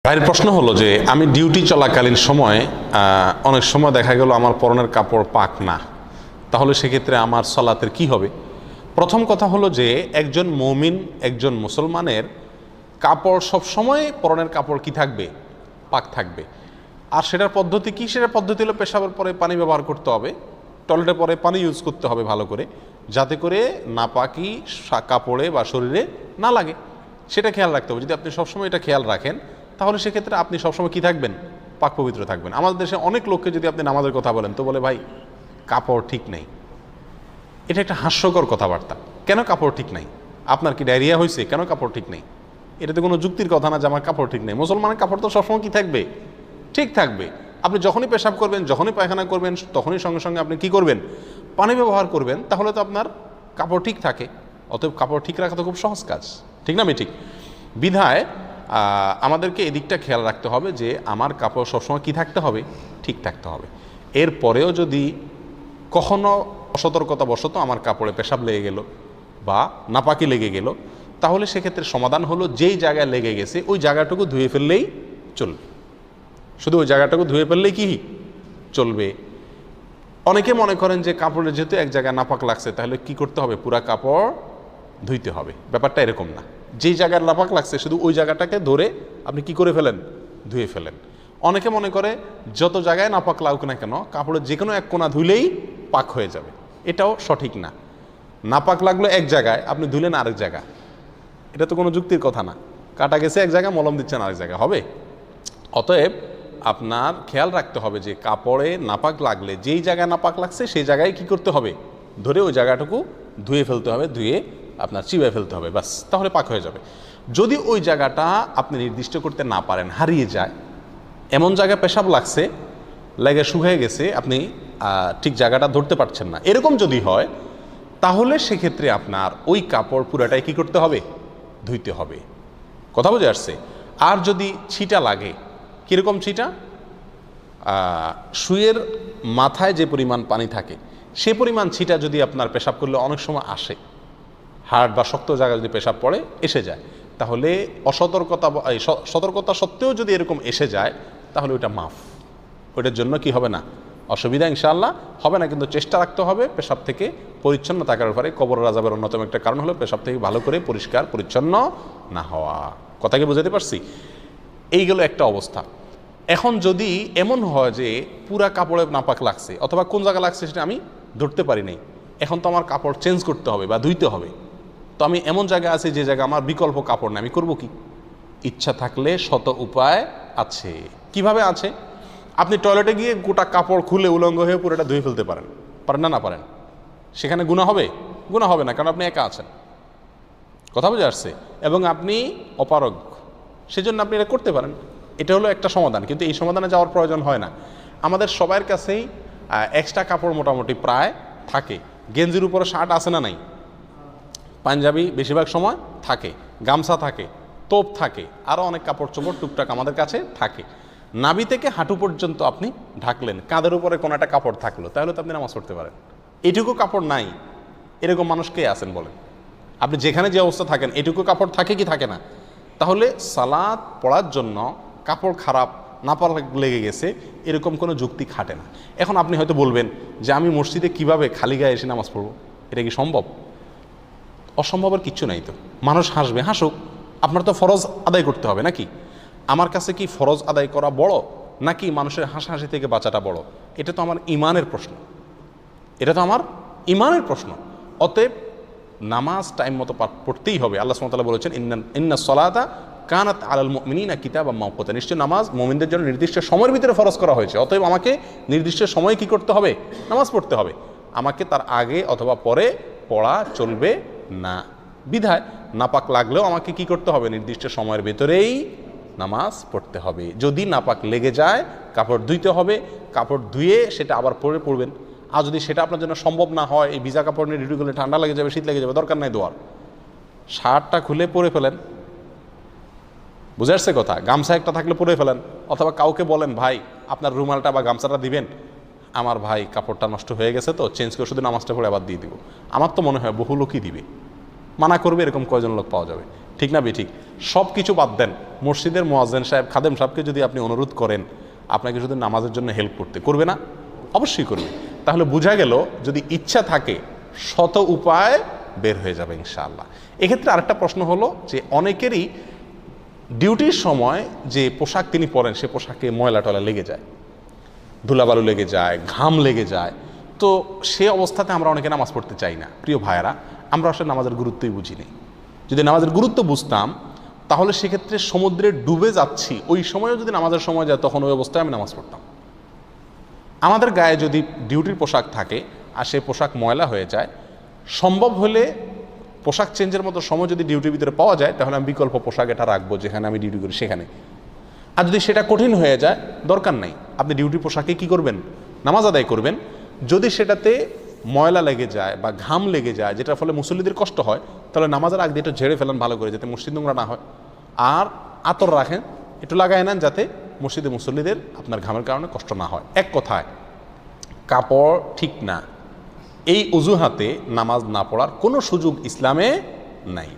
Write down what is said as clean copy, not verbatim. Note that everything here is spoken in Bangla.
ভাইয়ের প্রশ্ন হলো যে আমি ডিউটি চলাকালীন সময় অনেক সময় দেখা গেল আমার পরনের কাপড় পাক না, তাহলে সেক্ষেত্রে আমার সালাতের কি হবে? প্রথম কথা হলো যে একজন মুমিন, একজন মুসলমানের কাপড় সব সময় পরনের কাপড় কি থাকবে? পাক থাকবে। আর সেটার পদ্ধতি কি? সেটার পদ্ধতি হলো পেশাবের পরে পানি ব্যবহার করতে হবে, টয়লেটের পরে পানি ইউজ করতে হবে ভালো করে, যাতে করে নাপাকি কাপড়ে বা শরীরে না লাগে, সেটা খেয়াল রাখতে হবে। যদি আপনি সবসময় এটা খেয়াল রাখেন তাহলে সেক্ষেত্রে আপনি সবসময় কী থাকবেন? পাক পবিত্র থাকবেন। আমাদের দেশে অনেক লোককে যদি আপনি নামাজের কথা বলেন তো বলে ভাই কাপড় ঠিক নেই। এটা একটা হাস্যকর কথাবার্তা। কেন কাপড় ঠিক নাই? আপনার কি ডায়রিয়া হয়েছে? কেন কাপড় ঠিক নেই? এটা তো কোনো যুক্তির কথা না যে আমার কাপড় ঠিক নেই। মুসলমানের কাপড় তো সবসময় কী থাকবে? ঠিক থাকবে। আপনি যখনই পেশাব করবেন, যখনই পায়খানা করবেন, তখনই সঙ্গে সঙ্গে আপনি কি করবেন? পানি ব্যবহার করবেন, তাহলে তো আপনার কাপড় ঠিক থাকে। অতএব কাপড় ঠিক রাখা তো খুব সহজ কাজ, ঠিক না? আমি ঠিক বিধায় আমাদেরকে এদিকটা খেয়াল রাখতে হবে যে আমার কাপড় সবসময় কী থাকতে হবে? ঠিক থাকতে হবে। এরপরেও যদি কখনো অসতর্কতাবশত আমার কাপড়ে পেশাব লেগে গেল বা নাপাকি লেগে গেল, তাহলে সেক্ষেত্রে সমাধান হলো যেই জায়গায় লেগে গেছে ওই জায়গাটুকু ধুয়ে ফেললেই চলবে। শুধু ওই জায়গাটুকু ধুয়ে ফেললেই কি চলবে? অনেকে মনে করেন যে কাপড়ের যেহেতু এক জায়গায় নাপাক লাগছে তাহলে কি করতে হবে? পুরা কাপড় ধুইতে হবে। ব্যাপারটা এরকম না। যেই জায়গায় নাপাক লাগছে শুধু ওই জায়গাটাকে ধরে আপনি কি করে ফেলেন? ধুয়ে ফেলেন। অনেকে মনে করে যত জায়গায় নাপাক লাগুক না কেন কাপড়ের যে কোনো এক কোণা ধুইলেই পাক হয়ে যাবে। এটাও সঠিক না। নাপাক লাগলো এক জায়গায়, আপনি ধুলেন আরেক জায়গা, এটা তো কোনো যুক্তির কথা না। কাটা গেছে এক জায়গায়, মলম দিচ্ছেন আরেক জায়গায়, হবে? অতএব আপনার খেয়াল রাখতে হবে যে কাপড়ে নাপাক লাগলে যেই জায়গায় নাপাক লাগছে সেই জায়গায় কি করতে হবে? ধরে ওই জায়গাটুকু ধুয়ে ফেলতে হবে, ধুয়ে আপনার চিবায় ফেলতে হবে, বাস, তাহলে পাক হয়ে যাবে। যদি ওই জায়গাটা আপনি নির্দিষ্ট করতে না পারেন, হারিয়ে যায়, এমন জায়গায় পেশাব লাগছে, লেগে শুকিয়ে গেছে, আপনি ঠিক জায়গাটা ধরতে পারছেন না, এরকম যদি হয় তাহলে সেক্ষেত্রে আপনার ওই কাপড় পুরাটাই কি করতে হবে? ধুইতে হবে। কথা বুঝে আসছে? আর যদি ছিটা লাগে, কীরকম ছিটা? শুয়ের মাথায় যে পরিমাণ পানি থাকে সে পরিমাণ ছিটা যদি আপনার পেশাব করলে অনেক সময় আসে, হাড় বা শক্ত জায়গায় যদি পেশাব পড়ে এসে যায়, তাহলে সতর্কতা সত্ত্বেও যদি এরকম এসে যায় তাহলে ওইটা মাফ। ওইটার জন্য কি হবে না? অসুবিধা ইনশাআল্লাহ হবে না। কিন্তু চেষ্টা রাখতে হবে পেশাব থেকে পরিচ্ছন্ন থাকার ব্যাপারে। কবর আযাবের অন্যতম একটা কারণ হলো পেশাব থেকে ভালো করে পরিষ্কার পরিচ্ছন্ন না হওয়া। কথা কি বুঝাতে পারছি? এইগুলো একটা অবস্থা। এখন যদি এমন হয় যে পুরা কাপড়ে নাপাক লাগছে অথবা কোন জায়গা লাগছে সেটা আমি ধরতে পারি নাই, এখন তো আমার কাপড় চেঞ্জ করতে হবে বা ধুইতে হবে, তো আমি এমন জায়গায় আছি যে জায়গা আমার বিকল্প কাপড় না, আমি করবো কি? ইচ্ছা থাকলে শত উপায় আছে। কিভাবে আছে? আপনি টয়লেটে গিয়ে গোটা কাপড় খুলে উলঙ্গ হয়ে পুরোটা ধুয়ে ফেলতে পারেন, পারেন না? না পারেন? সেখানে গুনাহ হবে? গুনাহ হবে না, কারণ আপনি একা আছেন। কথা বুঝে আসছে? এবং আপনি অপারগ, সেজন্য আপনি এটা করতে পারেন। এটা হলো একটা সমাধান, কিন্তু এই সমাধানে যাওয়ার প্রয়োজন হয় না। আমাদের সবার কাছেই এক্সট্রা কাপড় মোটামুটি প্রায় থাকে। গেঞ্জির উপরে শার্ট আছে না নাই? পাঞ্জাবি বেশিরভাগ সময় থাকে, গামছা থাকে, তোপ থাকে, আরও অনেক কাপড় চোপড় টুকটাক আমাদের কাছে থাকে। নাভি থেকে হাঁটু পর্যন্ত আপনি ঢাকলেন, কাঁধের উপরে কোনো একটা কাপড় থাকলো, তাহলে তো আপনি নামাজ পড়তে পারেন। এটুকু কাপড় নাই, এরকম মানুষ কে আছেন বলেন? আপনি যেখানে যে অবস্থা থাকেন এটুকু কাপড় থাকে কি থাকে না? তাহলে সালাত পড়ার জন্য কাপড় খারাপ, নাপাক লেগে গেছে, এরকম কোনো যুক্তি খাটে না। এখন আপনি হয়তো বলবেন যে আমি মসজিদে কিভাবে খালি গায়ে এসে নামাজ পড়বো? এটা কি সম্ভব? অসম্ভবের কিচ্ছু নাই। তো মানুষ হাসবে, হাসুক, আপনার তো ফরজ আদায় করতে হবে নাকি? আমার কাছে কি ফরজ আদায় করা বড় নাকি মানুষের হাসাহাসি থেকে বাঁচাটা বড়? এটা তো আমার ইমানের প্রশ্ন, এটা তো আমার ইমানের প্রশ্ন। অতএব নামাজ টাইম মতো পড়তেই হবে। আল্লাহ সুবহানাহু ওয়া তাআলা বলেছেন ইন্নাস সালাতা কানাত আলাল মুমিনিনা কিতাবাম মাওকুতা, নিশ্চয় নামাজ মুমিনদের জন্য নির্দিষ্ট সময়ের ভিতরে ফরজ করা হয়েছে। অতএব আমাকে নির্দিষ্ট সময়ে কি করতে হবে? নামাজ পড়তে হবে। আমাকে তার আগে অথবা পরে পড়া চলবে না। বিধায় নাপাক লাগলেও আমাকে কি করতে হবে? নির্দিষ্ট সময়ের ভেতরেই নামাজ পড়তে হবে। যদি নাপাক লেগে যায় কাপড় ধুইতে হবে, কাপড় ধুয়ে সেটা আবার পরে পড়বেন। আর যদি সেটা আপনার জন্য সম্ভব না হয়, এই ভিজা কাপড় নিয়ে ডিউটি করলে ঠান্ডা লেগে যাবে, শীত লেগে যাবে, দরকার নাই দোয়ার, শার্টটা খুলে পরে ফেলেন। বুঝে আসছে কথা? গামছা একটা থাকলে পরে ফেলেন, অথবা কাউকে বলেন ভাই আপনার রুমালটা বা গামছাটা দিবেন, আমার ভাই কাপড়টা নষ্ট হয়ে গেছে তো চেঞ্জ করে শুধু নামাজটা পড়ে আবার দিয়ে দিব। আমার তো মনে হয় বহু লোকই দিবে। মানা করবে এরকম কয়জন লোক পাওয়া যাবে? ঠিক না বেঠিক? সব কিছু বাদ দেন, মসজিদের মুয়াজ্জিন সাহেব, খাদেম সাহেবকে যদি আপনি অনুরোধ করেন আপনাকে শুধু নামাজের জন্য হেল্প করতে, করবে না? অবশ্যই করবে। তাহলে বোঝা গেল যদি ইচ্ছা থাকে শত উপায় বের হয়ে যাবে ইনশাআল্লাহ। এক্ষেত্রে আরেকটা প্রশ্ন হলো যে অনেকেরই ডিউটির সময় যে পোশাক তিনি পরেন সে পোশাকে ময়লা টয়লা লেগে যায়, ধুলাবালু লেগে যায়, ঘাম লেগে যায়, তো সে অবস্থাতে আমরা অনেকে নামাজ পড়তে চাই না। প্রিয় ভাইয়েরা, আমরা আসলে নামাজের গুরুত্বই বুঝিনি। যদি নামাজের গুরুত্ব বুঝতাম তাহলে সেক্ষেত্রে সমুদ্রে ডুবে যাচ্ছি ওই সময়ও যদি নামাজের সময় যায় তখন ওই অবস্থায় আমি নামাজ পড়তাম। আমাদের গায়ে যদি ডিউটির পোশাক থাকে আর সেই পোশাক ময়লা হয়ে যায়, সম্ভব হলে পোশাক চেঞ্জের মতো সময় যদি ডিউটির ভিতরে পাওয়া যায় তাহলে আমি বিকল্প পোশাক এটা রাখবো যেখানে আমি ডিউটি করি সেখানে। আর যদি সেটা কঠিন হয়ে যায় দরকার নাই, আপনি ডিউটি পোশাকে কি করবেন? নামাজ আদায় করবেন। যদি সেটাতে ময়লা লেগে যায় বা ঘাম লেগে যায় যেটার ফলে মুসল্লিদের কষ্ট হয় তাহলে নামাজের আগ দিয়ে একটু ঝেড়ে ফেলেন ভালো করে, যাতে মসজিদ নোংরা না হয়। আর আতর রাখেন, একটু লাগায় নেন যাতে মসজিদে মুসল্লিদের আপনার ঘামের কারণে কষ্ট না হয়। এক কথায় কাপড় ঠিক না, এই অজুহাতে নামাজ না পড়ার কোনো সুযোগ ইসলামে নাই।